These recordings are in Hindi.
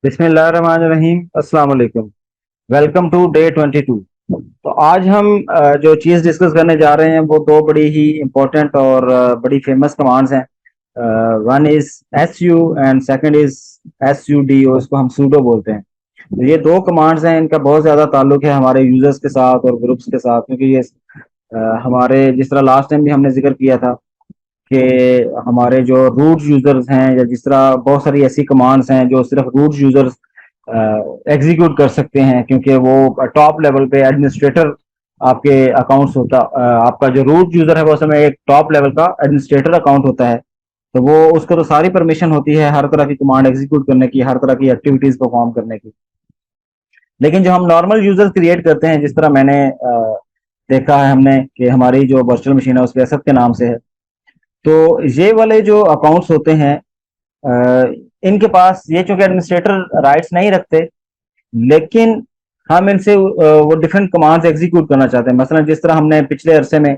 बिस्मिल्लाहिर्रहमानिर्रहीम। अस्सलाम वालेकुम। Welcome to day 22। तो आज हम जो चीज़ डिस्कस करने जा रहे हैं वो दो बड़ी ही इम्पोर्टेंट और बड़ी फेमस कमांड्स हैं। One is S you and second is S U D, और इसको हम सूडो बोलते हैं। तो ये दो कमांड्स हैं, इनका बहुत ज़्यादा ताल्लुक है हमारे यूजर्स के साथ और ग्रुप्स के साथ, क्योंकि ये हमारे जिस तरह लास्ट टाइम भी हमने जिक्र किया था कि हमारे जो रूट यूजर्स हैं, या जिस तरह बहुत सारी ऐसी कमांड्स हैं जो सिर्फ रूट यूजर्स एग्जीक्यूट कर सकते हैं, क्योंकि वो टॉप लेवल पे एडमिनिस्ट्रेटर आपके अकाउंट्स होता, आपका जो रूट यूजर है वो समय एक टॉप लेवल का एडमिनिस्ट्रेटर अकाउंट होता है। तो वो उसको तो सारी परमिशन होती है हर तरह की कमांड एग्जीक्यूट करने की, हर तरह की एक्टिविटीज परफॉर्म करने की। लेकिन जो हम नॉर्मल यूजर्स क्रिएट करते हैं, जिस तरह मैंने देखा है हमने कि हमारी जो वर्चुअल मशीन है उसके असद के नाम से है, तो ये वाले जो अकाउंट्स होते हैं, इनके पास ये चूंकि एडमिनिस्ट्रेटर राइट्स नहीं रखते, लेकिन हम इनसे वो डिफरेंट कमांड्स एग्जीक्यूट करना चाहते हैं। मसलन जिस तरह हमने पिछले अरसे में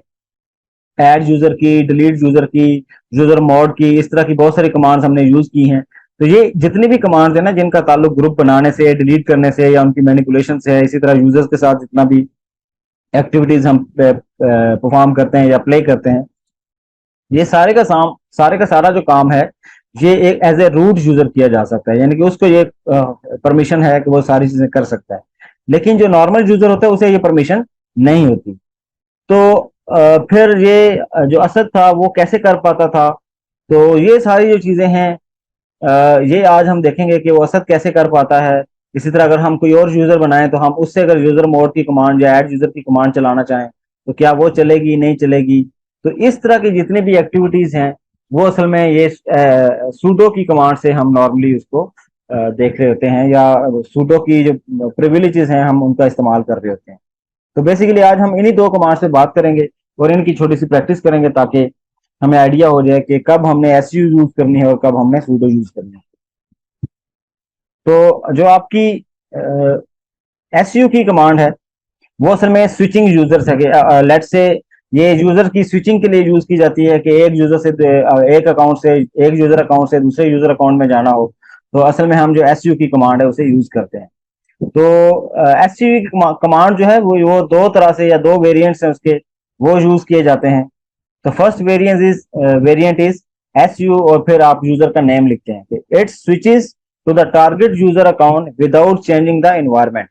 ऐड यूजर की, डिलीट यूजर की, यूजर मॉड की, इस तरह की बहुत सारी कमांड्स हमने यूज की हैं। तो ये जितनी भी कमांड्स है ना जिनका ताल्लुक ग्रुप बनाने से, डिलीट करने से या उनकी मैनिपुलेशन से है, इसी तरह यूजर्स के साथ जितना भी एक्टिविटीज हम परफॉर्म करते हैं या प्ले करते हैं, ये सारे का सारा जो काम है ये एक एज ए रूट यूजर किया जा सकता है, यानी कि उसको ये परमिशन है कि वो सारी चीजें कर सकता है। लेकिन जो नॉर्मल यूजर होता है उसे ये परमिशन नहीं होती। तो फिर ये जो असद था वो कैसे कर पाता था? तो ये सारी जो चीजें हैं, ये आज हम देखेंगे कि वो असद कैसे कर पाता है। इसी तरह अगर हम कोई और यूजर बनाएं तो हम उससे अगर यूजर मोड की कमांड या ऐड यूजर की कमांड चलाना चाहें तो क्या वो चलेगी, नहीं चलेगी? तो इस तरह की जितनी भी एक्टिविटीज हैं वो असल में ये सूडो की कमांड से हम नॉर्मली उसको देख रहे होते हैं, या सूडो की जो प्रिविलेजेस हैं हम उनका इस्तेमाल कर रहे होते हैं। तो बेसिकली आज हम इन्हीं दो कमांड से बात करेंगे और इनकी छोटी सी प्रैक्टिस करेंगे, ताकि हमें आइडिया हो जाए कि कब हमने एस यू यूज करनी है और कब हमने सूडो यूज करनी है। तो जो आपकी एस यू की कमांड है वो असल में स्विचिंग यूजर है। लेट से ये यूजर की स्विचिंग के लिए यूज की जाती है कि एक यूजर से एक अकाउंट से, एक यूजर अकाउंट से दूसरे यूजर अकाउंट में जाना हो, तो असल में हम जो एस यू की कमांड है उसे यूज करते हैं। तो एस यू की कमांड जो है वो दो तरह से या दो वेरिएंट्स हैं उसके, वो यूज किए जाते हैं। तो first variant is S U और फिर आप यूजर का नेम लिखते हैं कि it switches to the target user account without changing the environment.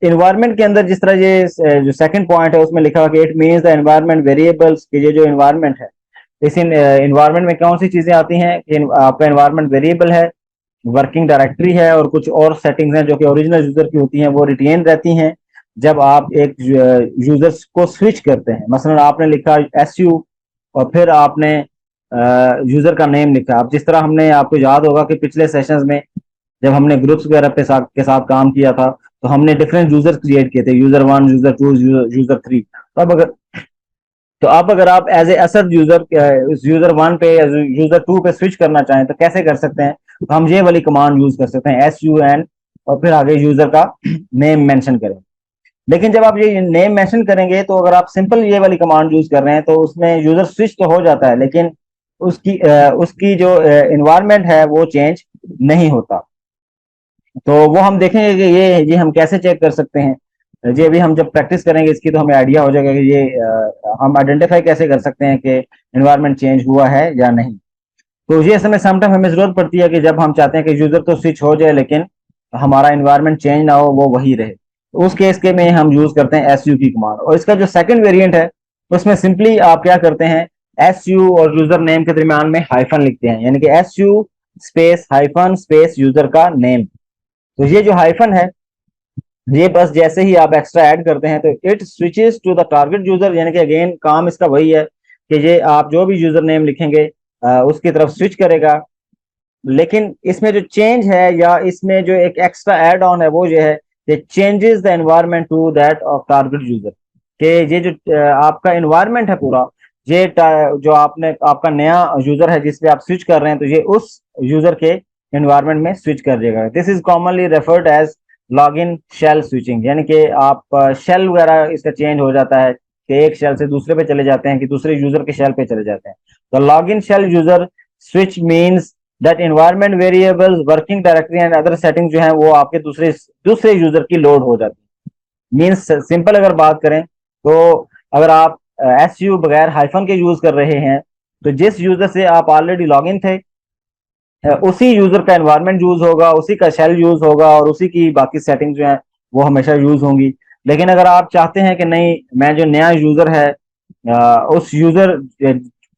Environment के अंदर जिस तरह ये जो सेकंड पॉइंट है उसमें लिखा हुआ कि it means the environment variables, कि ये जो इन्वायरमेंट है, इस इन्वायरमेंट में कौन सी चीजें आती हैं कि आपका इन्वायरमेंट वेरिएबल है, वर्किंग डायरेक्टरी है, और कुछ और सेटिंग्स हैं जो कि ओरिजिनल यूजर की होती हैं, वो रिटेन रहती हैं जब आप एक यूजर्स को स्विच करते हैं। मसलन आपने लिखा एस यू और फिर आपने यूजर का नेम लिखा। अब जिस तरह हमने, आपको याद होगा कि पिछले सेशंस में जब हमने ग्रुप्स वगैरह के साथ काम किया था तो हमने डिफरेंट यूजर्स क्रिएट किए थे, user one, user two, user three. अब अगर आप एज ए असद यूजर यूजर वन पे या यूजर टू पे स्विच करना चाहें तो कैसे कर सकते हैं? तो हम ये वाली कमांड यूज कर सकते हैं, एस यू एन, और फिर आगे यूजर का नेम मेंशन करें। लेकिन जब आप ये नेम मेंशन करेंगे तो अगर आप सिंपल ये वाली कमांड यूज कर रहे हैं तो उसमें यूजर स्विच तो हो जाता है, लेकिन उसकी जो इन्वायरमेंट है वो चेंज नहीं होता। तो वो हम देखेंगे कि ये हम कैसे चेक कर सकते हैं। ये अभी हम जब प्रैक्टिस करेंगे इसकी तो हमें आइडिया हो जाएगा कि ये हम आइडेंटिफाई कैसे कर सकते हैं कि एनवायरनमेंट चेंज हुआ है या नहीं। तो ये समय समटाइम हमें जरूरत पड़ती है कि जब हम चाहते हैं कि यूजर तो स्विच हो जाए लेकिन हमारा एनवायरनमेंट चेंज ना हो, वो वही रहे। तो उस केस के में हम यूज करते हैं एस यू की कमांड। और इसका जो सेकंड वेरिएंट है उसमें सिंपली आप क्या करते हैं, एस यू और यूजर नेम के दरमियान में हाइफन लिखते हैं, यानी कि S U space hyphen space user का नेम। तो ये जो हाइफन है ये बस जैसे ही आप एक्स्ट्रा ऐड करते हैं तो it switches to the target user, यानी कि अगेन काम इसका वही है कि ये आप जो भी यूजर नेम लिखेंगे उसकी तरफ स्विच करेगा। लेकिन इसमें जो चेंज है या इसमें जो एक एक्स्ट्रा एड ऑन है वो ये है कि changes the environment to that of target user, कि ये जो आपका एनवायरनमेंट है पूरा, ये जो आपने आपका नया यूजर है जिस पे आप स्विच कर रहे हैं तो ये उस यूजर के एनवायरनमेंट में स्विच कर देगा। This is commonly referred as login shell switching, यानी कि आप शेल वगैरह इसका चेंज हो जाता है कि एक शेल से दूसरे पे चले जाते हैं कि दूसरे यूजर के शेल पे चले जाते हैं। तो login shell user switch means that environment variables, working directory and other setting जो है वो आपके दूसरे यूजर की लोड हो जाती है। मीन्स सिंपल अगर बात करें तो अगर आप एसयू बगैर हाइफन के यूज कर रहे हैं तो जिस यूजर से आप ऑलरेडी लॉग इन थे उसी यूजर का एनवायरनमेंट यूज होगा, उसी का शेल यूज होगा और उसी की बाकी सेटिंग जो है वो हमेशा यूज होंगी। लेकिन अगर आप चाहते हैं कि नहीं, मैं जो नया यूजर है उस यूजर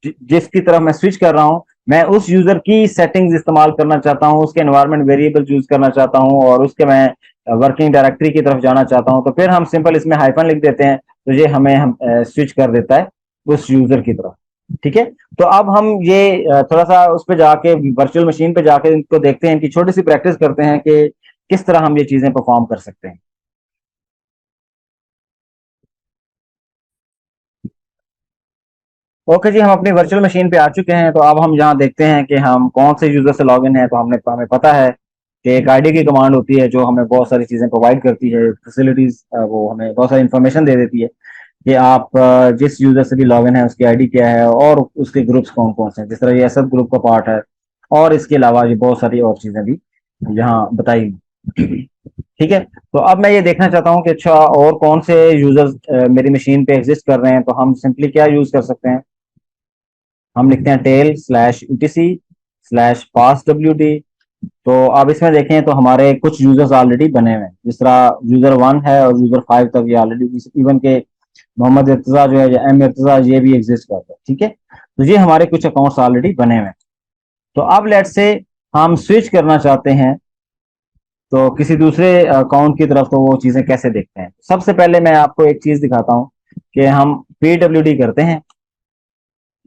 जिसकी तरफ मैं स्विच कर रहा हूं, मैं उस यूजर की सेटिंग्स इस्तेमाल करना चाहता हूं, उसके एनवायरनमेंट वेरिएबल यूज करना चाहता हूं और उसके मैं वर्किंग डायरेक्टरी की तरफ जाना चाहता हूं, तो फिर हम सिंपल इसमें हाइफन लिख देते हैं तो ये हमें हम स्विच कर देता है उस यूजर की तरफ। ठीक है, तो अब हम ये थोड़ा सा उस पे जाके वर्चुअल मशीन पे जाके इनको देखते हैं कि छोटी सी प्रैक्टिस करते हैं कि किस तरह हम ये चीजें परफॉर्म कर सकते हैं। ओके जी, हम अपनी वर्चुअल मशीन पे आ चुके हैं। तो अब हम यहाँ देखते हैं कि हम कौन से यूजर से लॉगिन है। तो हमें पता है कि एक आईडी की कमांड होती है जो हमें बहुत सारी चीजें प्रोवाइड करती है, फैसिलिटीज, वो हमें बहुत सारी इंफॉर्मेशन दे देती है कि आप जिस यूजर से भी लॉगिन है उसकी आईडी क्या है और उसके ग्रुप्स कौन कौन से हैं, जिस तरह ये एसएफ ग्रुप का पार्ट है और इसके अलावा ये बहुत सारी और चीजें भी यहाँ बताई। ठीक है, तो अब मैं ये देखना चाहता हूँ कि अच्छा और कौन से यूजर्स मेरी मशीन पे एग्जिस्ट कर रहे हैं। तो हम सिंपली क्या यूज कर सकते हैं, हम लिखते हैं टेल स्लैश यूटीसी स्लैश पास डब्ल्यू डी। तो अब इसमें देखें तो हमारे कुछ यूजर्स ऑलरेडी बने हुए हैं, जिस तरह यूजर 1 है और यूजर 5 तक ये ऑलरेडी, इवन के मोहम्मद इर्तजा जो है या एम इर्तजा ये भी एग्जिस्ट करता है। ठीक है, तो ये हमारे कुछ अकाउंट्स ऑलरेडी बने हुए हैं। तो अब लेट से हम स्विच करना चाहते हैं तो किसी दूसरे अकाउंट की तरफ, तो वो चीजें कैसे देखते हैं। सबसे पहले मैं आपको एक चीज दिखाता हूँ कि हम पीडब्ल्यूडी करते हैं।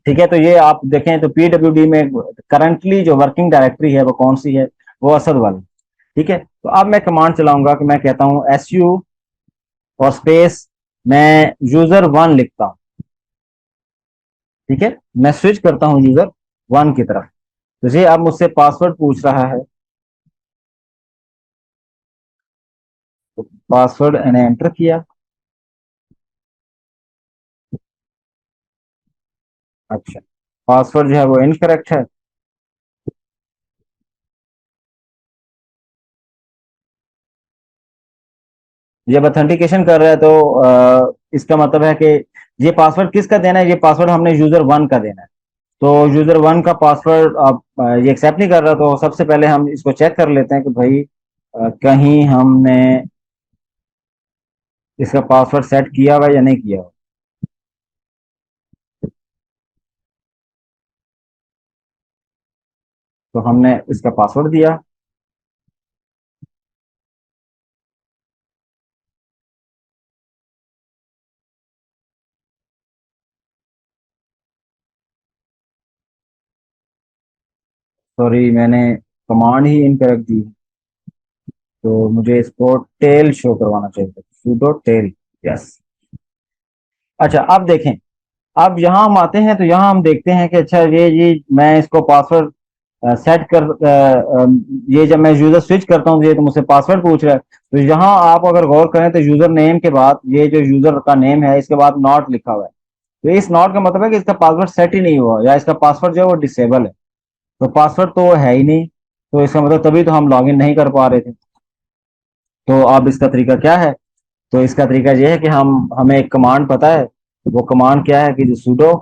ठीक है, तो ये आप देखें तो पीडब्ल्यूडी में करंटली जो वर्किंग डायरेक्टरी है वो कौन सी है, वो असद वाली। ठीक है, तो अब मैं कमांड चलाऊंगा कि मैं कहता हूं एसयू और स्पेस, मैं यूजर 1 लिखता हूं। ठीक है, मैं स्विच करता हूं यूजर 1 की तरफ। तो ये अब मुझसे पासवर्ड पूछ रहा है, तो पासवर्ड मैंने एंटर किया। अच्छा, पासवर्ड जो है वो इनकरेक्ट है। जब ऑथेंटिकेशन कर रहा है तो इसका मतलब है कि ये पासवर्ड किसका देना है, ये पासवर्ड हमने यूजर 1 का देना है। तो यूजर 1 का पासवर्ड आप ये एक्सेप्ट नहीं कर रहा, तो सबसे पहले हम इसको चेक कर लेते हैं कि भाई कहीं हमने इसका पासवर्ड सेट किया हुआ या नहीं किया हुआ। तो हमने इसका पासवर्ड दिया। सॉरी, मैंने कमांड ही इनकरेक्ट दी, तो मुझे इसको टेल शो करवाना चाहिए था, sudo टेल। यस, अच्छा अब देखें, अब यहाँ हम आते हैं तो यहाँ हम देखते हैं कि अच्छा ये मैं इसको पासवर्ड सेट कर ये जब मैं यूजर स्विच करता हूँ ये तो मुझसे पासवर्ड पूछ रहा है। तो यहाँ आप अगर गौर करें तो यूजर नेम के बाद ये जो यूजर का नेम है इसके बाद नॉट लिखा हुआ है। तो इस नॉट का मतलब है कि इसका पासवर्ड सेट ही नहीं हुआ या इसका पासवर्ड जो है वो डिसेबल है। तो पासवर्ड तो वो है ही नहीं, तो इसका मतलब तभी तो हम लॉग इन नहीं कर पा रहे थे। तो अब इसका तरीका क्या है, तो इसका तरीका ये है कि हमें एक कमांड पता है। वो कमांड क्या है कि जो sudo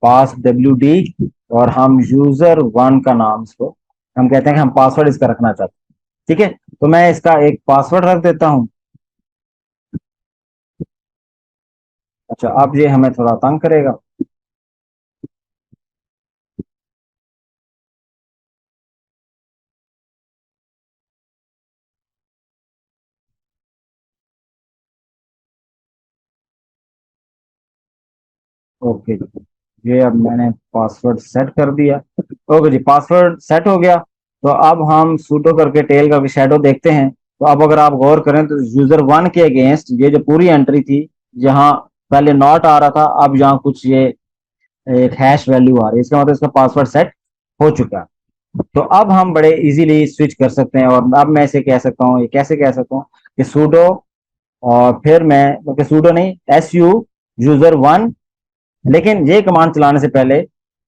पास डब्ल्यू डी और हम यूजर 1 का नाम, इसको हम कहते हैं कि हम पासवर्ड इसका रखना चाहते हैं। ठीक है, तो मैं इसका एक पासवर्ड रख देता हूं। अच्छा, अब ये हमें थोड़ा तंग करेगा। ओके जी, ये अब मैंने पासवर्ड सेट कर दिया। ओके जी, पासवर्ड सेट हो गया। तो अब हम सूडो करके टेल का शैडो देखते हैं। तो अब अगर आप गौर करें तो यूजर 1 के अगेंस्ट ये जो पूरी एंट्री थी, यहाँ पहले नॉट आ रहा था, अब यहाँ कुछ ये एक हैश वैल्यू आ रही है, इसका मतलब इसका पासवर्ड सेट हो चुका है। तो अब हम बड़े इजीली स्विच कर सकते हैं। और अब मैं इसे कह सकता हूँ, ये कैसे कह सकता हूँ कि सूडो और फिर मैं सूडो नहीं, एस यू यूजर 1। लेकिन ये कमांड चलाने से पहले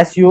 SU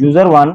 user1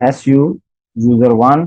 SU user1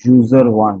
user1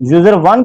user1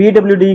PWD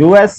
US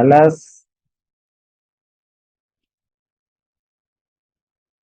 LS,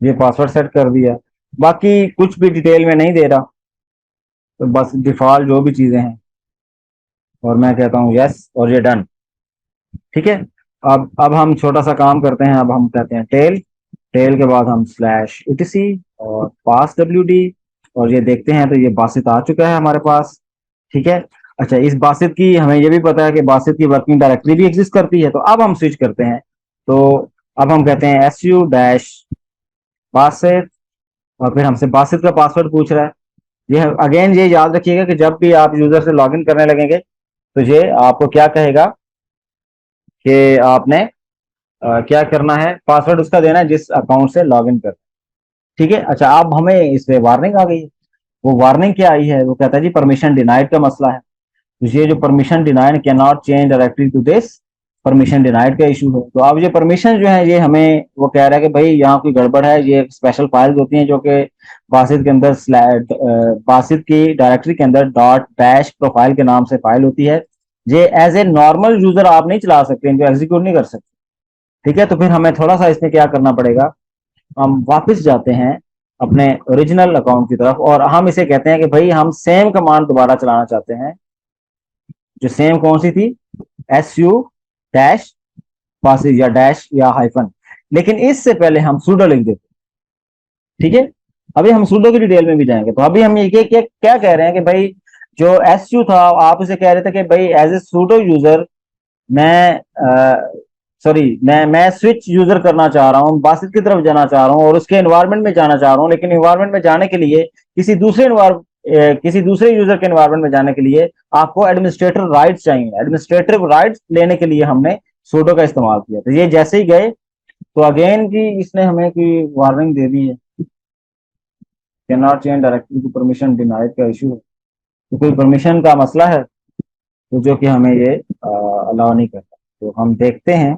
ये पासवर्ड सेट कर दिया, बाकी कुछ भी डिटेल में नहीं दे रहा, तो बस डिफॉल्ट जो भी चीजें हैं, और मैं कहता हूँ यस, और ये डन। ठीक है, अब हम छोटा सा काम करते हैं। अब हम कहते हैं टेल, टेल के बाद हम स्लैश etc और पास wd, और ये देखते हैं तो ये बासित आ चुका है हमारे पास। ठीक है, अच्छा, इस बासित की हमें ये भी पता है कि बासित की वर्किंग डायरेक्टरी भी एग्जिस्ट करती है। तो अब हम स्विच करते हैं, तो अब हम कहते हैं su डैश बासित, और फिर हमसे बासित का पासवर्ड पूछ रहा है। ये अगेन ये याद रखिएगा कि जब भी आप यूजर से लॉगिन करने लगेंगे तो ये आपको क्या कहेगा कि आपने क्या करना है, पासवर्ड उसका देना है जिस अकाउंट से लॉगिन कर। ठीक है, अच्छा, अब हमें इस पे वार्निंग आ गई है। वो वार्निंग क्या आई है, वो कहता है जी परमिशन डिनाइड का मसला है। तो ये जो permission denied can not change directly to this, permission denied का इशू है। तो अब ये परमिशन जो है, ये हमें वो कह रहा है कि भाई यहाँ कोई गड़बड़ है। ये स्पेशल फाइल्स होती हैं जो कि बासित के अंदर बासित की डायरेक्टरी के अंदर डॉट डैश प्रोफाइल के नाम से फाइल होती है। ये एज ए नॉर्मल यूजर आप नहीं चला सकते, इनको एग्जीक्यूट नहीं कर सकते। ठीक है, तो फिर हमें थोड़ा सा इसमें क्या करना पड़ेगा, हम वापस जाते हैं अपने ओरिजिनल अकाउंट की तरफ, और हम इसे कहते हैं कि भाई हम सेम कमांड दोबारा चलाना चाहते हैं, जो सेम कौन सी थी, su डैश पासिस या डैश या हाइफन, लेकिन इससे पहले हम sudo लिख देते। ठीक है, अभी हम sudo की डिटेल में भी जाएंगे। तो अभी हम ये क्या कह रहे हैं कि भाई जो su था, आप उसे कह रहे थे कि भाई एज ए sudo यूजर मैं सॉरी मैं स्विच यूजर करना चाह रहा हूँ, बासित की तरफ जाना चाह रहा हूँ और उसके एनवायरनमेंट में जाना चाह रहा हूँ। लेकिन एनवायरनमेंट में जाने के लिए किसी दूसरे यूजर के एनवायरनमेंट में जाने के लिए आपको एडमिनिस्ट्रेटर राइट्स चाहिए। एडमिनिस्ट्रेटिव राइट्स लेने के लिए हमने सूडो का इस्तेमाल किया। तो ये जैसे ही गए तो अगेन की इसने हमें कोई वार्निंग दे दी है, can not change directly to permission denied का इशू है। तो कोई परमिशन का मसला है, तो जो कि हमें ये अलाउ नहीं करता। तो हम देखते हैं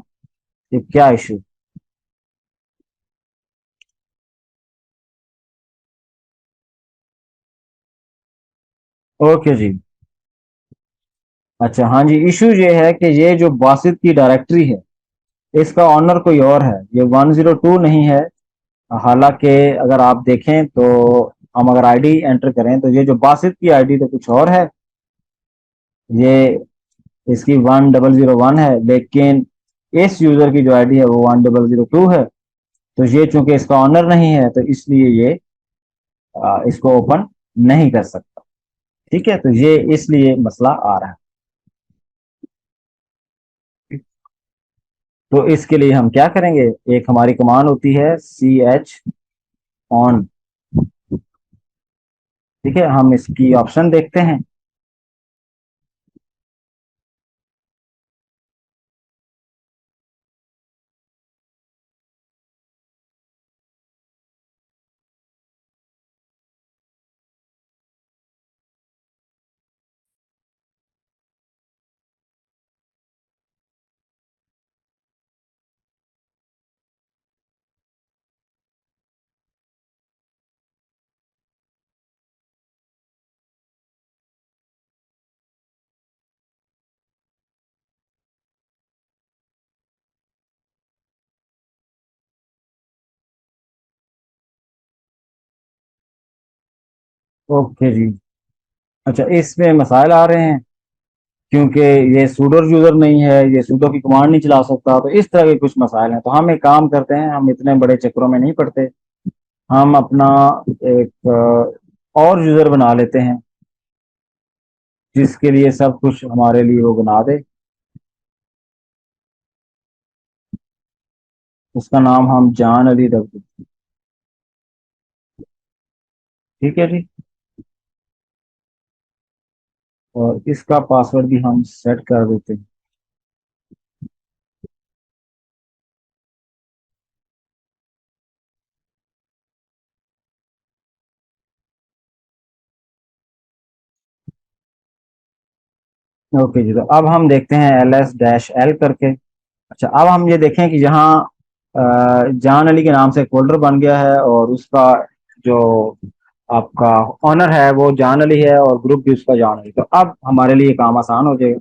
कि क्या इशू। ओके जी, अच्छा, हाँ जी, इशू ये है कि ये जो बासित की डायरेक्टरी है, इसका ऑनर कोई और है, ये 102 नहीं है। हालांकि अगर आप देखें तो हम अगर आईडी एंटर करें तो ये जो बासित की आईडी तो कुछ और है, ये इसकी 1001 है, लेकिन इस यूजर की जो आईडी है वो 1002 है। तो ये चूंकि इसका ऑनर नहीं है तो इसलिए ये इसको ओपन नहीं कर सकता। ठीक है, तो ये इसलिए मसला आ रहा है। तो इसके लिए हम क्या करेंगे, एक हमारी कमांड होती है chon। ठीक है, हम इसकी ऑप्शन देखते हैं। ओके जी, अच्छा, इसमें मसाइल आ रहे हैं क्योंकि ये सूडो यूजर नहीं है, ये सूडो की कमांड नहीं चला सकता। तो इस तरह के कुछ मसाइल हैं। तो हम एक काम करते हैं, हम इतने बड़े चक्करों में नहीं पड़ते, हम अपना एक और यूजर बना लेते हैं जिसके लिए सब कुछ हमारे लिए वो बना दे। उसका नाम हम जान अली रख दें। ठीक है जी, और इसका पासवर्ड भी हम सेट कर देते हैं। ओके जी, तो अब हम देखते हैं ls-l करके। अच्छा, अब हम ये देखें कि यहाँ जान अली के नाम से एक फोल्डर बन गया है, और उसका जो आपका ऑनर है वो जान अली है, और ग्रुप भी उसका जान अली। तो अब हमारे लिए काम आसान हो जाएगा।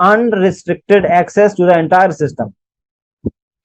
unrestricted access to the entire system.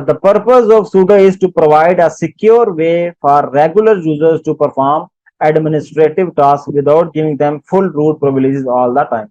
the purpose of sudo is to provide a secure way for regular users to perform administrative tasks without giving them full root privileges all the time.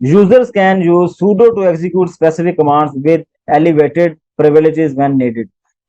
users can use sudo to execute specific commands with elevated privileges when needed.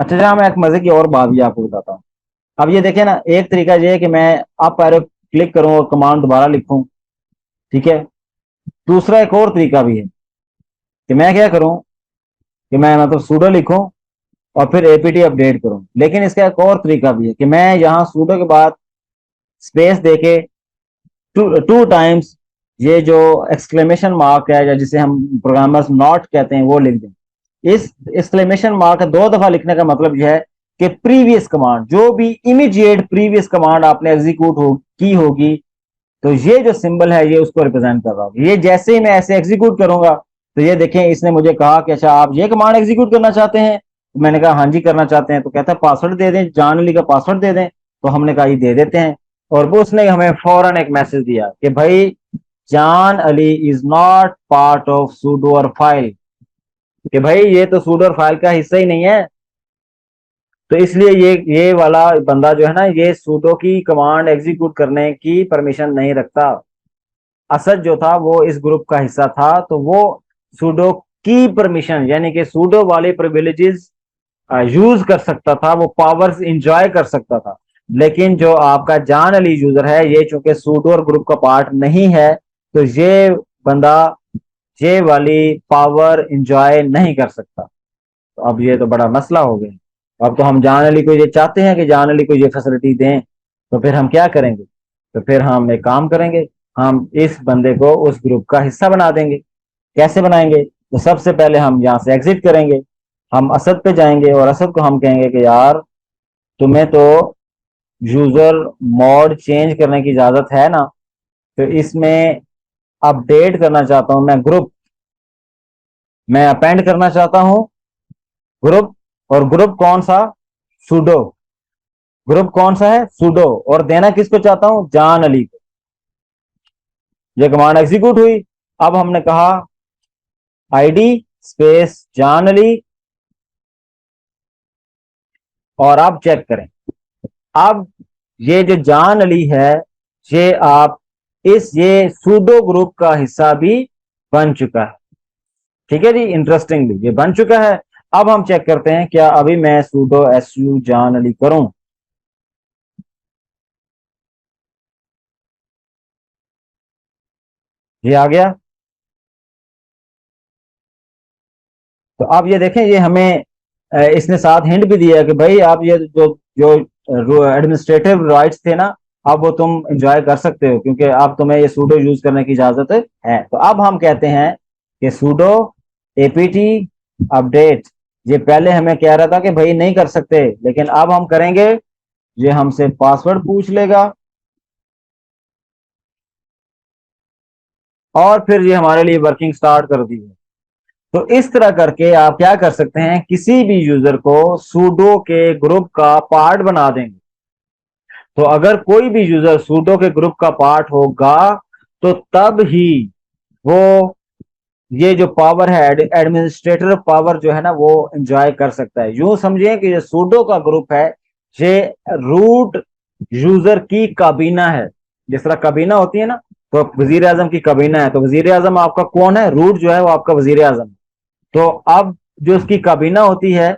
अच्छा जहाँ मैं एक मजे की और बात भी आपको बताता हूँ। अब ये देखें ना, एक तरीका ये है कि मैं अप एरो क्लिक करूं और कमांड दोबारा लिखूं, ठीक है। दूसरा एक और तरीका भी है कि मैं क्या करूं कि मैं मतलब सूडो लिखूं और फिर एपीटी अपडेट करूं। लेकिन इसका एक और तरीका भी है कि मैं यहाँ सूडो के बाद स्पेस देके टू टाइम्स ये जो एक्सक्लेमेशन मार्क है, या जिसे हम प्रोग्रामर्स नॉट कहते हैं, वो लिख दें। इस एक्सक्लेमेशन मार्क दो दफा लिखने का मतलब यह है कि प्रीवियस कमांड, जो भी इमीडिएट प्रीवियस कमांड आपने एग्जीक्यूट की होगी, तो ये जो सिंबल है ये उसको रिप्रेजेंट कर रहा होगा। ये जैसे ही मैं ऐसे एग्जीक्यूट करूंगा तो ये देखें, इसने मुझे कहा कि अच्छा आप ये कमांड एग्जीक्यूट करना चाहते हैं। तो मैंने कहा हाँ जी करना चाहते हैं। तो कहता है पासवर्ड दे दें, जान अली का पासवर्ड दे दें। तो हमने कहा ये दे देते हैं। और वो उसने हमें फौरन एक मैसेज दिया कि भाई जान Ali is not part of pseudo file, कि भाई ये तो सूडो फाइल का हिस्सा ही नहीं है। तो इसलिए ये वाला बंदा जो है ना, ये सूडो की कमांड एग्जीक्यूट करने की परमिशन नहीं रखता। असद जो था वो इस ग्रुप का हिस्सा था, तो वो सूडो की परमिशन यानी कि सूडो वाले प्रिविलेजेस यूज कर सकता था, वो पावर्स इंजॉय कर सकता था। लेकिन जो आपका जान अली यूजर है, ये चूंकि सूडो और ग्रुप का पार्ट नहीं है, तो ये बंदा ये वाली पावर इंजॉय नहीं कर सकता। तो अब ये तो बड़ा मसला हो गया। अब तो हम जान अली को ये चाहते हैं कि जान अली को ये फैसिलिटी दें, तो फिर हम क्या करेंगे? तो फिर हम एक काम करेंगे, हम इस बंदे को उस ग्रुप का हिस्सा बना देंगे। कैसे बनाएंगे? तो सबसे पहले हम यहाँ से एग्जिट करेंगे, हम असद पे जाएंगे और असद को हम कहेंगे कि यार तुम्हें तो यूजर मोड चेंज करने की इजाजत है ना, तो इसमें अपडेट करना चाहता हूं मैं ग्रुप, मैं अपेंड करना चाहता हूं ग्रुप। और ग्रुप कौन सा? सूडो। ग्रुप कौन सा है? सूडो। और देना किसको चाहता हूं? जान अली को। ये कमांड एग्जीक्यूट हुई। अब हमने कहा आईडी स्पेस जान अली, और आप चेक करें। अब ये जो जान अली है, ये आप ये सूडो ग्रुप का हिस्सा भी बन चुका है। ठीक है जी, इंटरेस्टिंगली ये बन चुका है। अब हम चेक करते हैं क्या अभी मैं सूडो एसयू जान अली करूं। ये आ गया। तो आप ये देखें, ये हमें इसने साथ हिंट भी दिया कि भाई आप ये जो जो एडमिनिस्ट्रेटिव राइट्स थे ना, अब वो तुम एंजॉय कर सकते हो, क्योंकि अब तुम्हें ये सूडो यूज करने की इजाजत है। तो अब हम कहते हैं कि सूडो एपीटी अपडेट। ये पहले हमें कह रहा था कि भाई नहीं कर सकते, लेकिन अब हम करेंगे। ये हमसे पासवर्ड पूछ लेगा और फिर ये हमारे लिए वर्किंग स्टार्ट कर दी है। तो इस तरह करके आप क्या कर सकते हैं, किसी भी यूजर को सूडो के ग्रुप का पार्ट बना देंगे। तो अगर कोई भी यूजर सूडो के ग्रुप का पार्ट होगा, तो तब ही वो ये जो पावर है, एडमिनिस्ट्रेटर पावर जो है ना, वो एंजॉय कर सकता है। यूं समझिए कि ये सूडो का ग्रुप है, ये रूट यूजर की काबीना है। जिस तरह काबीना होती है ना, तो वजीर आजम की काबीना है। तो वजीर आजम आपका कौन है? रूट जो है वो आपका वजीर आजम। तो अब जो उसकी काबीना होती है,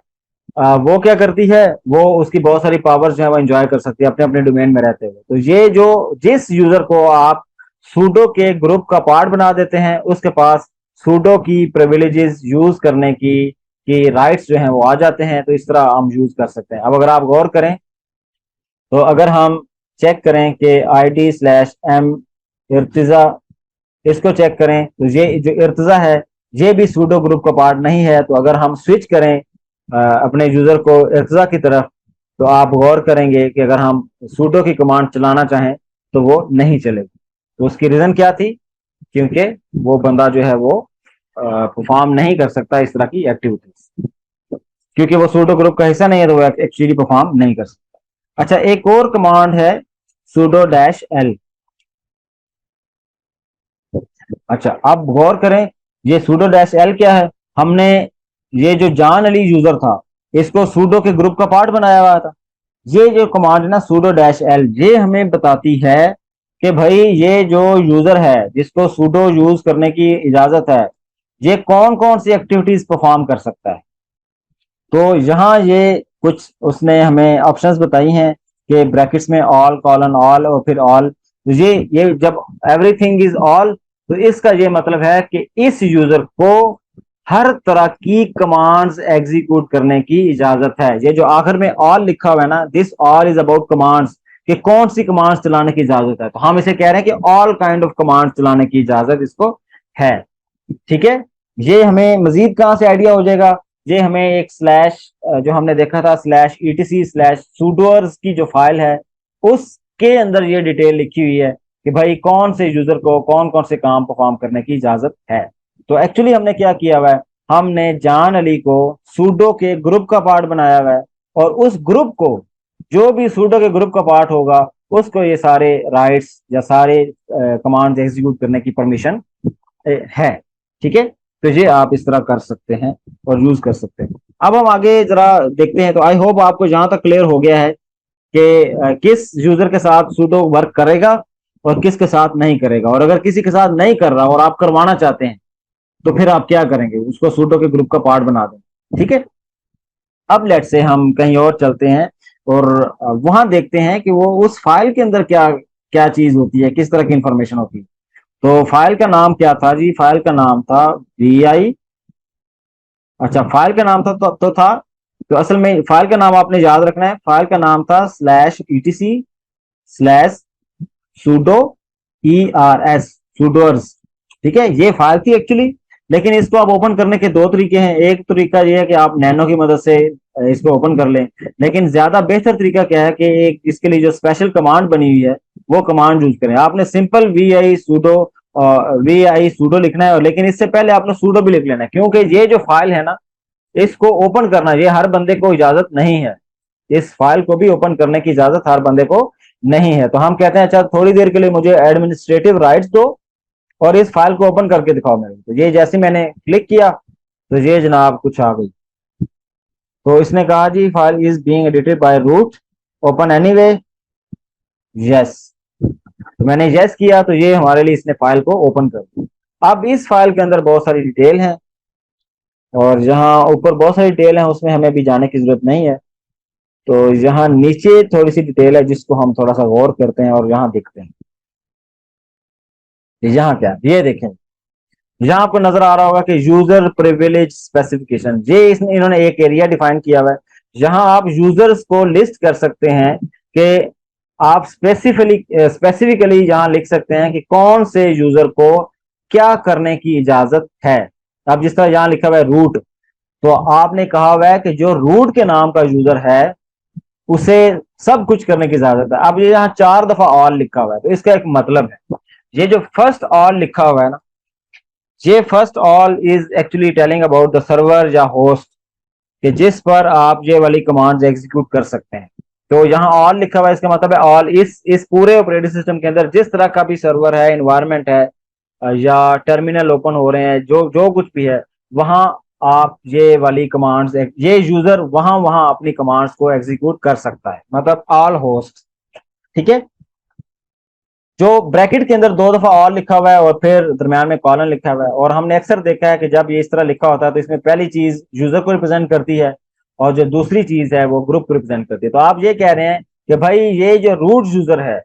वो क्या करती है, वो उसकी बहुत सारी पावर्स जो है वो एंजॉय कर सकती है अपने अपने डोमेन में रहते हुए। तो ये जो जिस यूजर को आप सूडो के ग्रुप का पार्ट बना देते हैं, उसके पास सूडो की प्रिविलेजेस यूज करने की राइट्स जो हैं वो आ जाते हैं। तो इस तरह हम यूज कर सकते हैं। अब अगर आप गौर करें, तो अगर हम चेक करें कि ID स्लैश एम इर्तिजा, इसको चेक करें, तो ये जो इर्तिजा है ये भी सूडो ग्रुप का पार्ट नहीं है। तो अगर हम स्विच करें अपने यूजर को इर्तिजा की तरफ, तो आप गौर करेंगे कि अगर हम सूडो की कमांड चलाना चाहें तो वो नहीं चलेगी। तो उसकी रीजन क्या थी? क्योंकि वो बंदा जो है वो परफॉर्म नहीं कर सकता इस तरह की एक्टिविटीज, क्योंकि वो सूडो ग्रुप का हिस्सा नहीं है, तो वो एक्चुअली परफॉर्म नहीं कर सकता। अच्छा, एक और कमांड है sudo डैश एल। अच्छा, अब गौर करें, ये sudo डैश एल क्या है? हमने ये जो जान अली यूजर था, इसको सूडो के ग्रुप का पार्ट बनाया हुआ था। ये जो कमांड है ना sudo डैश एल, ये हमें बताती है कि भाई ये जो यूजर है जिसको सूडो यूज करने की इजाजत है, ये कौन कौन सी एक्टिविटीज परफॉर्म कर सकता है। तो यहाँ ये कुछ उसने हमें ऑप्शंस बताई हैं कि ब्रैकेट्स में ऑल, कॉलन ऑल और फिर ऑल। तो ये जब एवरीथिंग इज ऑल, तो इसका ये मतलब है कि इस यूजर को हर तरह की कमांड्स एग्जीक्यूट करने की इजाजत है। ये जो आखिर में ऑल लिखा हुआ है ना, this all is about commands, कि कौन सी कमांड्स चलाने की इजाजत है। तो हम इसे कह रहे हैं कि ऑल काइंड ऑफ कमांड्स चलाने की इजाजत इसको है। ठीक है, ये हमें मजीद कहां से आइडिया हो जाएगा, ये हमें एक स्लैश जो हमने देखा था स्लैश ईटीसी स्लैश sudoers की जो फाइल है उसके अंदर ये डिटेल लिखी हुई है कि भाई कौन से यूजर को कौन कौन से काम परफॉर्म करने की इजाजत है। तो एक्चुअली हमने क्या किया हुआ है, हमने जान अली को सूडो के ग्रुप का पार्ट बनाया हुआ है, और उस ग्रुप को, जो भी सूडो के ग्रुप का पार्ट होगा, उसको ये सारे राइट्स या सारे कमांड्स एग्जीक्यूट करने की परमिशन है। ठीक है, तो ये आप इस तरह कर सकते हैं और यूज कर सकते हैं। अब हम आगे जरा देखते हैं। तो आई होप आपको जहां तक क्लियर हो गया है कि किस यूजर के साथ सूडो वर्क करेगा और किसके साथ नहीं करेगा, और अगर किसी के साथ नहीं कर रहा और आप करवाना चाहते हैं तो फिर आप क्या करेंगे, उसको सूडो के ग्रुप का पार्ट बना दें। ठीक है, अब लेट से हम कहीं और चलते हैं और वहां देखते हैं कि वो उस फाइल के अंदर क्या क्या चीज होती है, किस तरह की इंफॉर्मेशन होती है। तो फाइल का नाम क्या था जी, फाइल का नाम था VI, अच्छा फाइल का नाम था तो था, तो असल में फाइल का नाम आपने याद रखना है। फाइल का नाम था slash ETC slash sudo ERS sudoers। ठीक है, ये फाइल थी एक्चुअली, लेकिन इसको आप ओपन करने के दो तरीके हैं। एक तरीका ये है कि आप नैनो की मदद से इसको ओपन कर लें, लेकिन ज्यादा बेहतर तरीका क्या है कि एक इसके लिए जो स्पेशल कमांड बनी हुई है वो कमांड यूज करें। आपने सिंपल VI sudo लिखना है, लेकिन इससे पहले आपने sudo भी लिख लेना है, क्योंकि ये जो फाइल है ना, इसको ओपन करना ये हर बंदे को इजाजत नहीं है। इस फाइल को भी ओपन करने की इजाजत हर बंदे को नहीं है। तो हम कहते हैं अच्छा थोड़ी देर के लिए मुझे एडमिनिस्ट्रेटिव राइट्स दो और इस फाइल को ओपन करके दिखाओ मेरे। तो ये जैसे मैंने क्लिक किया तो ये जनाब कुछ आ गई। तो इसने कहा जी file is being edited by root, open anyway, yes. तो मैंने यस किया तो ये हमारे लिए इसने फाइल को ओपन कर दी। अब इस फाइल के अंदर बहुत सारी डिटेल है, और जहां ऊपर बहुत सारी डिटेल है उसमें हमें भी जाने की जरूरत नहीं है। तो यहाँ नीचे थोड़ी सी डिटेल है जिसको हम थोड़ा सा गौर करते हैं और यहाँ देखते हैं। यहाँ क्या, ये देखें, यहाँ आपको नजर आ रहा होगा कि यूजर प्रिविलेज स्पेसिफिकेशन, ये इसने इन्होंने एक एरिया डिफाइन किया हुआ है जहां आप यूजर्स को लिस्ट कर सकते हैं कि आप स्पेसिफिकली यहाँ लिख सकते हैं कि कौन से यूजर को क्या करने की इजाजत है। अब जिस तरह यहाँ लिखा हुआ है रूट, तो आपने कहा हुआ है कि जो रूट के नाम का यूजर है उसे सब कुछ करने की इजाजत है। अब ये यहाँ 4 दफा ऑल लिखा हुआ है, तो इसका एक मतलब है, ये जो फर्स्ट ऑल लिखा हुआ है ना, ये first all is actually telling about the server या होस्ट, कि जिस पर आप ये वाली कमांड्स एग्जीक्यूट कर सकते हैं। तो यहाँ ऑल लिखा हुआ है, इसका मतलब है ऑल इस पूरे ऑपरेटिंग सिस्टम के अंदर जिस तरह का भी सर्वर है, एनवायरनमेंट है, या टर्मिनल ओपन हो रहे हैं, जो जो कुछ भी है, वहां आप ये वाली कमांड्स, ये यूजर वहां वहां अपनी कमांड्स को एग्जीक्यूट कर सकता है, मतलब ऑल होस्ट। ठीक है, जो ब्रैकेट के अंदर 2 दफा ऑल लिखा हुआ है और फिर दरम्यान में कॉलन लिखा हुआ है, और हमने अक्सर देखा है कि जब ये इस तरह लिखा होता है तो इसमें पहली चीज यूजर को रिप्रेजेंट करती है और जो दूसरी चीज है वो ग्रुप को रिप्रेजेंट करती है। तो आप ये कह रहे हैं कि भाई ये जो रूट यूजर है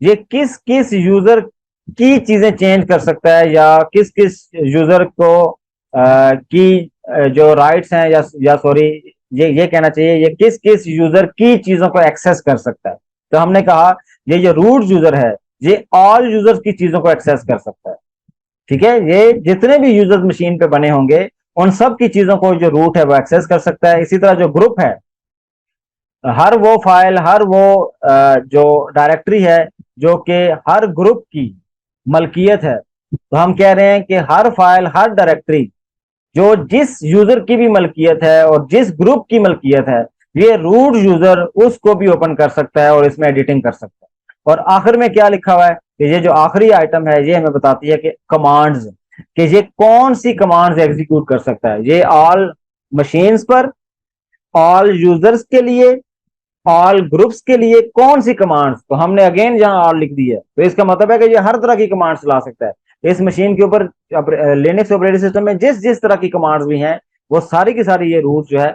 ये किस किस यूजर की चीजें चेंज कर सकता है, या किस किस यूजर को की जो राइट्स हैं, या सॉरी ये कहना चाहिए ये किस किस यूजर की चीजों को एक्सेस कर सकता है। तो हमने कहा ये जो रूट यूजर है ये ऑल यूजर्स की चीजों को एक्सेस कर सकता है। ठीक है, ये जितने भी यूजर्स मशीन पे बने होंगे उन सब की चीजों को जो रूट है वो एक्सेस कर सकता है। इसी तरह जो ग्रुप है, हर वो फाइल, हर वो जो डायरेक्टरी है जो कि हर ग्रुप की मलकियत है, तो हम कह रहे हैं कि हर फाइल, हर डायरेक्टरी जो जिस यूजर की भी मलकियत है और जिस ग्रुप की मलकियत है, ये रूट यूजर उसको भी ओपन कर सकता है और इसमें एडिटिंग कर सकता है। और आखिर में क्या लिखा हुआ है कि ये जो आखिरी आइटम है ये हमें बताती है कि कमांड्स, कि ये कौन सी कमांड्स एग्जीक्यूट कर सकता है। ये ऑल मशीन्स पर, ऑल यूजर्स के लिए, ऑल ग्रुप्स के लिए कौन सी कमांड्स। तो हमने अगेन यहाँ ऑल लिख दी है, तो इसका मतलब है कि ये हर तरह की कमांड्स चला सकता है। इस मशीन के ऊपर लिनक्स ऑपरेटिंग सिस्टम में जिस जिस तरह की कमांड्स भी हैं वो सारी की सारी ये रूट जो है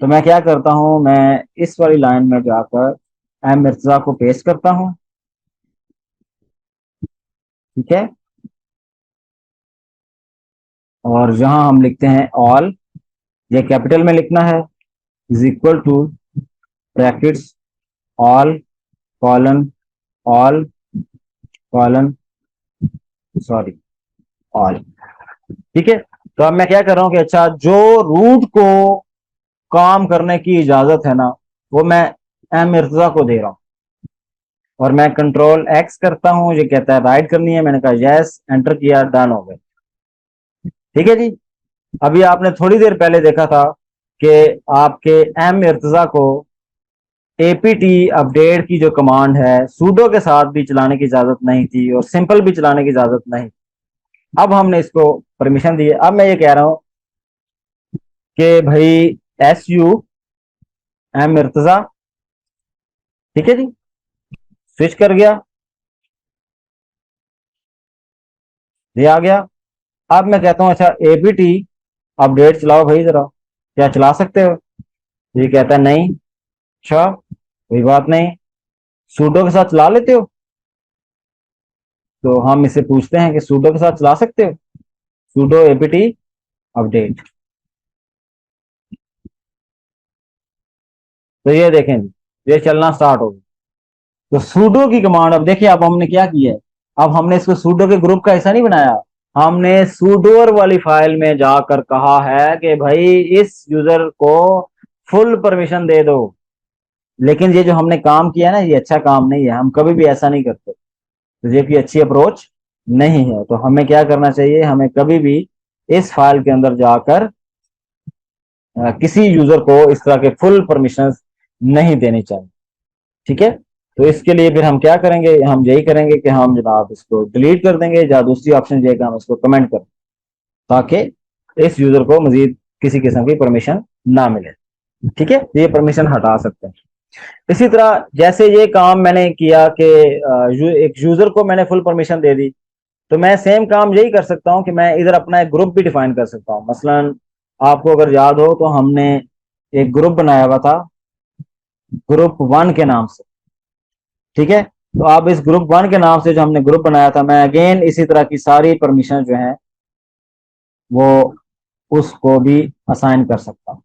तो मैं क्या करता हूं, मैं इस वाली लाइन में जाकर एम मिर्जा को पेस्ट करता हूं, ठीक है। और जहां हम लिखते हैं ऑल, ये कैपिटल में लिखना है, is equal to brackets all colon all colon sorry all, ठीक है। तो अब मैं क्या कर रहा हूं कि अच्छा, जो रूट को काम करने की इजाजत है ना, वो मैं एम मिर्जा को दे रहा हूं। और मैं कंट्रोल एक्स करता हूं, ये कहता है राइट करनी है, मैंने कहा यस, एंटर किया, डन हो गए, ठीक है जी। अभी आपने थोड़ी देर पहले देखा था कि आपके एम इर्तजा को एपीटी अपडेट की जो कमांड है सूडो के साथ भी चलाने की इजाजत नहीं थी और सिंपल भी चलाने की इजाजत नहीं। अब हमने इसको परमिशन दी है। अब मैं ये कह रहा हूं कि भाई एस यू एम इर्तजा, ठीक है जी, स्विच कर गया, ये आ गया। अब मैं कहता हूं अच्छा एपीटी अपडेट चलाओ भाई जरा, क्या चला सकते हो? ये कहता है नहीं। अच्छा, कोई बात नहीं, सूडो के साथ चला लेते हो? तो हम इसे पूछते हैं कि सूडो के साथ चला सकते हो, सूडो एपीटी अपडेट। तो ये देखें, ये चलना स्टार्ट हो गया। तो सूडो की कमांड, अब देखिए, अब हमने क्या किया है, अब हमने इसको सूडो के ग्रुप का हिस्सा नहीं बनाया, हमने सूडोर वाली फाइल में जाकर कहा है कि भाई इस यूजर को फुल परमिशन दे दो। लेकिन ये जो हमने काम किया ना, ये अच्छा काम नहीं है, हम कभी भी ऐसा नहीं करते, तो ये कोई अच्छी अप्रोच नहीं है। तो हमें क्या करना चाहिए, हमें कभी भी इस फाइल के अंदर जाकर किसी यूजर को इस तरह के फुल परमिशन नहीं देनी चाहिए, ठीक है। तो इसके लिए फिर हम क्या करेंगे, हम यही करेंगे कि हम जनाब इसको डिलीट कर देंगे, या दूसरी ऑप्शन ये कि हम इसको कमेंट कर, ताकि इस यूजर को मजीद किसी किस्म की परमिशन ना मिले, ठीक है। ये परमिशन हटा सकते हैं। इसी तरह जैसे ये काम मैंने किया कि एक यूजर को मैंने फुल परमिशन दे दी, तो मैं सेम काम यही कर सकता हूं कि मैं इधर अपना एक ग्रुप भी डिफाइन कर सकता हूं। मसलन आपको अगर याद हो तो हमने एक ग्रुप बनाया हुआ था ग्रुप वन के नाम से, ठीक है। तो आप इस ग्रुप वन के नाम से जो हमने ग्रुप बनाया था, मैं अगेन इसी तरह की सारी परमिशन जो है वो उसको भी असाइन कर सकता हूं,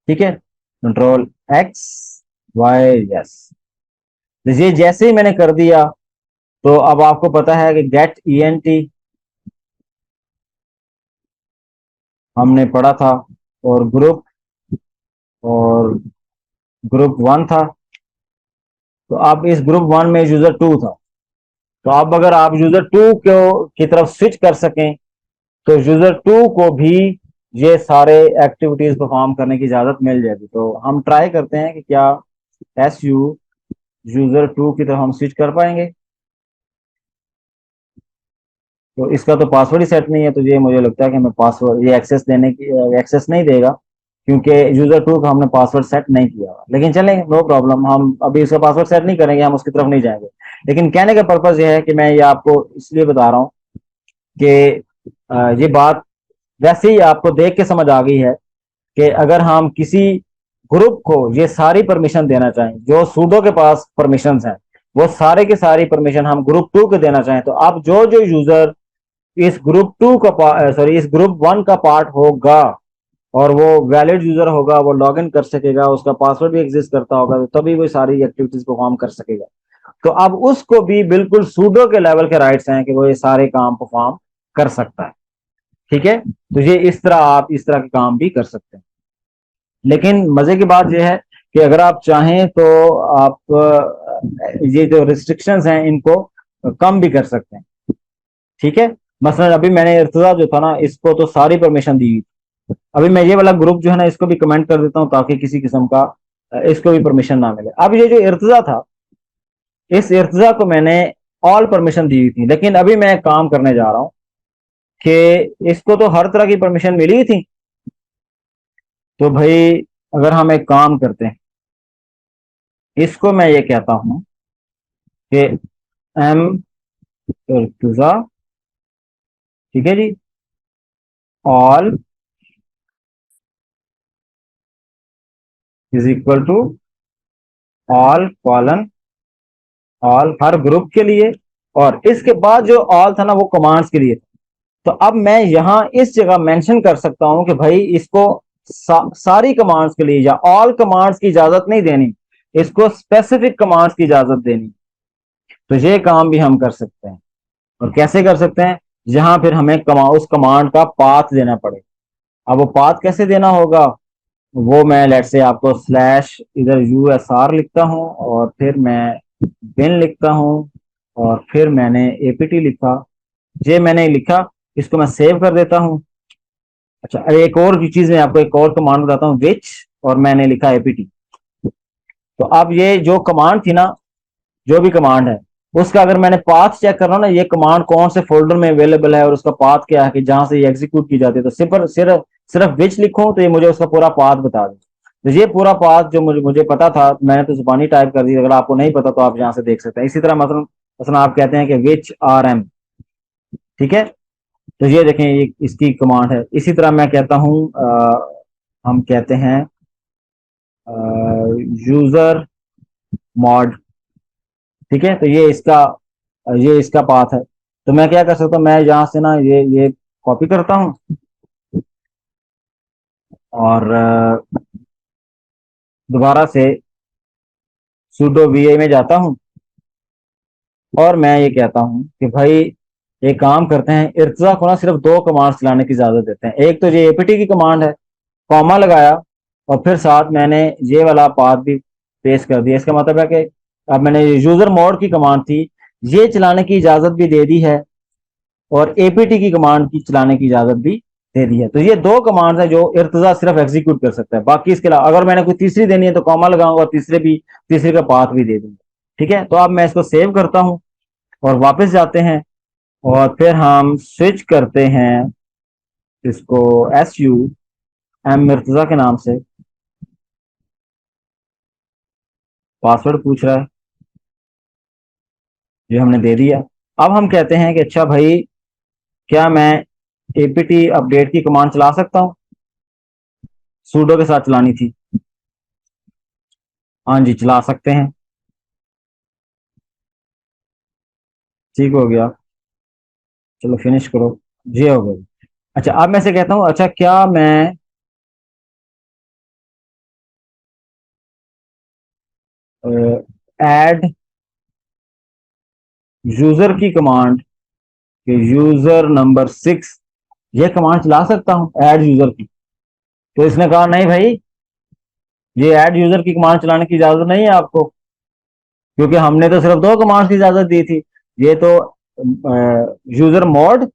ठीक है। कंट्रोल एक्स वाई यस, ये जैसे ही मैंने कर दिया, तो अब आपको पता है कि गेट ईएनटी हमने पढ़ा था, और और ग्रुप वन था। तो अब इस ग्रुप वन में यूजर टू था, तो अब अगर आप यूजर टू को की तरफ स्विच कर सकें, तो यूजर टू को भी ये सारे एक्टिविटीज परफॉर्म करने की इजाजत मिल जाएगी। तो हम ट्राई करते हैं कि क्या एस यू यूजर टू की तरफ हम स्विच कर पाएंगे। तो इसका तो पासवर्ड ही सेट नहीं है, तो ये मुझे लगता है कि हमें पासवर्ड ये एक्सेस देने की एक्सेस नहीं देगा, क्योंकि यूजर टू का हमने पासवर्ड सेट नहीं किया हुआ। लेकिन चलेंगे, नो प्रॉब्लम, हम अभी इसका पासवर्ड सेट नहीं करेंगे, हम उसकी तरफ नहीं जाएंगे। लेकिन कहने का पर्पज ये है कि मैं ये आपको इसलिए बता रहा हूँ कि ये बात वैसे ही आपको देख के समझ आ गई है कि अगर हम किसी ग्रुप को ये सारी परमिशन देना चाहें, जो सूडो के पास परमिशन हैं, वो सारे के सारी परमिशन हम ग्रुप टू को देना चाहें, तो अब जो जो यूजर इस ग्रुप टू का सॉरी इस ग्रुप वन का पार्ट होगा और वो वैलिड यूजर होगा, वो लॉग इन कर सकेगा, उसका पासवर्ड भी एग्जिस्ट करता होगा, तो तभी वो सारी एक्टिविटीज परफॉर्म कर सकेगा। तो अब उसको भी बिल्कुल सूडो के लेवल के राइट्स हैं कि वो ये सारे काम परफॉर्म कर सकता है, ठीक है। तो ये इस तरह आप इस तरह के काम भी कर सकते हैं। लेकिन मजे की बात यह है कि अगर आप चाहें तो आप ये जो रिस्ट्रिक्शंस हैं इनको कम भी कर सकते हैं, ठीक है। मसलन अभी मैंने इर्तजा जो था ना, इसको तो सारी परमिशन दी। अभी मैं ये वाला ग्रुप जो है ना, इसको भी कमेंट कर देता हूँ ताकि किसी किस्म का इसको भी परमिशन ना मिले। अब ये जो इर्तजा था, इस इर्तजा को मैंने ऑल परमिशन दी हुई थी, लेकिन अभी मैं काम करने जा रहा हूँ कि इसको तो हर तरह की परमिशन मिली ही थी। तो भाई अगर हम एक काम करते हैं, इसको मैं ये कहता हूं कि एम इर्तजा, ठीक है जी, all is equal to all colon all हर ग्रुप के लिए, और इसके बाद जो ऑल था ना वो कमांड्स के लिए। तो अब मैं यहाँ इस जगह मेंशन कर सकता हूं कि भाई इसको सारी कमांड्स के लिए या ऑल कमांड्स की इजाजत नहीं देनी, इसको स्पेसिफिक कमांड्स की इजाजत देनी। तो ये काम भी हम कर सकते हैं। और कैसे कर सकते हैं? जहां फिर हमें उस कमांड का पाथ देना पड़े। अब वो पाथ कैसे देना होगा, वो मैं लेट से आपको स्लैश इधर USR लिखता हूं, और फिर मैं बिन लिखता हूं, और फिर मैंने APT लिखा। ये मैंने लिखा, इसको मैं सेव कर देता हूं। अच्छा, एक और चीज मैं आपको एक और कमांड बताता हूँ, विच, और मैंने लिखा APT। तो अब ये जो कमांड थी ना, जो भी कमांड है उसका अगर मैंने पाथ चेक कर रहा हूं ना, ये कमांड कौन से फोल्डर में अवेलेबल है और उसका पाथ क्या है कि जहां से ये एग्जीक्यूट की जाती है, तो सिर्फ विच लिखूं तो ये मुझे उसका पूरा पाथ बता दे। तो ये पूरा पाथ जो मुझे पता था, मैंने तो जुबानी टाइप कर दी। अगर आपको नहीं पता तो आप यहाँ से देख सकते हैं। इसी तरह मतलब आप कहते हैं कि विच RM, ठीक है, तो ये देखें ये इसकी कमांड है। इसी तरह मैं कहता हूं हम कहते हैं यूजर मॉड, ठीक है, तो ये इसका पाथ है। तो मैं क्या कर सकता हूँ, मैं यहाँ से ना ये कॉपी करता हूँ, और दोबारा से sudo va में जाता हूँ, और मैं ये कहता हूँ कि भाई एक काम करते हैं, इर्तजा को ना सिर्फ दो कमांड्स चलाने की इजाजत देते हैं। एक तो ये APT की कमांड है, कॉमा लगाया, और फिर साथ मैंने ये वाला पाथ भी पेश कर दिया। इसका मतलब है कि अब मैंने यूजर मोड की कमांड थी ये चलाने की इजाजत भी दे दी है, और APT की कमांड की चलाने की इजाजत भी दे दी है। तो ये दो कमांड है जो इर्तजा सिर्फ एग्जीक्यूट कर सकता है। बाकी इसके अलावा अगर मैंने कोई तीसरी देनी है तो कॉमा लगाऊंगा, और तीसरे का पाथ भी दे दूंगा। ठीक है, तो अब मैं इसको सेव करता हूं और वापस जाते हैं, और फिर हम स्विच करते हैं इसको SUM मिर्तजा के नाम से। पासवर्ड पूछ रहा है, जो हमने दे दिया। अब हम कहते हैं कि अच्छा भाई, क्या मैं APT अपडेट की कमांड चला सकता हूं? सूडो के साथ चलानी थी। हाँ जी, चला सकते हैं। ठीक हो गया, चलो फिनिश करो। ये हो गया। अच्छा, अब मैं से कहता हूं, अच्छा क्या मैं ऐड यूजर की कमांड कि यूजर नंबर 6, ये कमांड चला सकता हूं ऐड यूजर की? तो इसने कहा नहीं भाई, ये ऐड यूजर की कमांड चलाने की इजाजत नहीं है आपको, क्योंकि हमने तो सिर्फ दो कमांड की इजाजत दी थी। ये तो यूजर मोड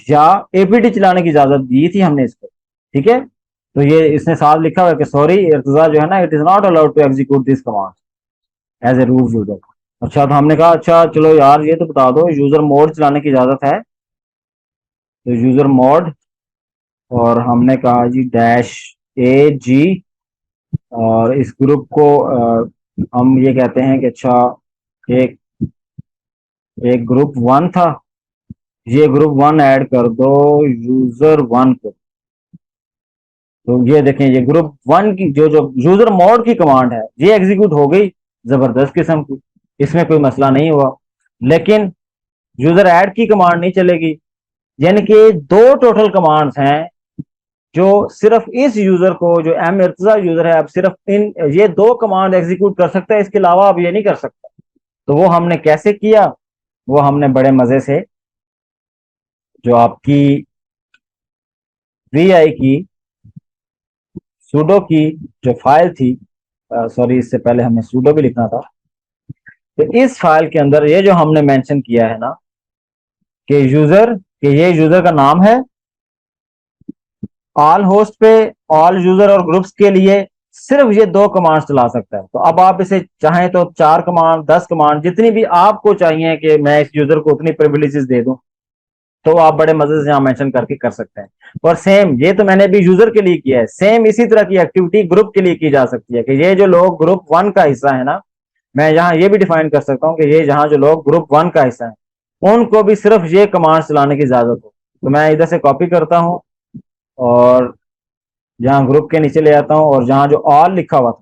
या APT चलाने की इजाजत दी थी हमने इसको। ठीक है, तो ये इसने साफ लिखा हुआ है कि सॉरी इर्तजा जो है ना, it is not allowed to execute this command as a root user. अच्छा, तो हमने कहा अच्छा चलो यार ये तो बता दो यूजर मोड चलाने की इजाजत है। तो यूजर मोड, और हमने कहा जी -AG, और इस ग्रुप को हम ये कहते हैं कि अच्छा एक एक ग्रुप 1 था, ये ग्रुप 1 ऐड कर दो यूजर 1 को। तो ये देखें, ये ग्रुप 1 की जो यूजर मोड की कमांड है ये एग्जीक्यूट हो गई, जबरदस्त किस्म की, इसमें कोई मसला नहीं हुआ। लेकिन यूजर ऐड की कमांड नहीं चलेगी। यानी कि दो टोटल कमांड्स हैं जो सिर्फ इस यूजर को, जो एम इर्तजा यूजर है, अब सिर्फ इन ये दो कमांड एग्जीक्यूट कर सकता है, इसके अलावा अब ये नहीं कर सकता। तो वो हमने कैसे किया? वो हमने बड़े मजे से, जो आपकी VI की सूडो की जो फाइल थी, सॉरी इससे पहले हमें सूडो भी लिखना था। तो इस फाइल के अंदर ये जो हमने मेंशन किया है ना कि ये यूजर का नाम है, ऑल होस्ट पे ऑल यूजर और ग्रुप्स के लिए सिर्फ ये दो कमांड्स चला सकता है। तो अब आप इसे चाहें तो 4 कमांड, 10 कमांड, जितनी भी आपको चाहिए कि मैं इस यूजर को उतनी प्रिविलेजेस दे दूं, तो आप बड़े मजे से यहाँ मेंशन करके कर सकते हैं। और सेम ये तो मैंने भी यूजर के लिए किया है, सेम इसी तरह की एक्टिविटी ग्रुप के लिए की जा सकती है कि ये जो लोग ग्रुप 1 का हिस्सा है ना, मैं यहाँ ये भी डिफाइन कर सकता हूँ कि ये जहाँ जो लोग ग्रुप 1 का हिस्सा है उनको भी सिर्फ ये कमांड चलाने की इजाजत हो। तो मैं इधर से कॉपी करता हूँ और यहाँ ग्रुप के नीचे ले आता हूँ, और जहाँ जो ऑल लिखा हुआ था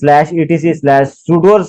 /etc/sudoers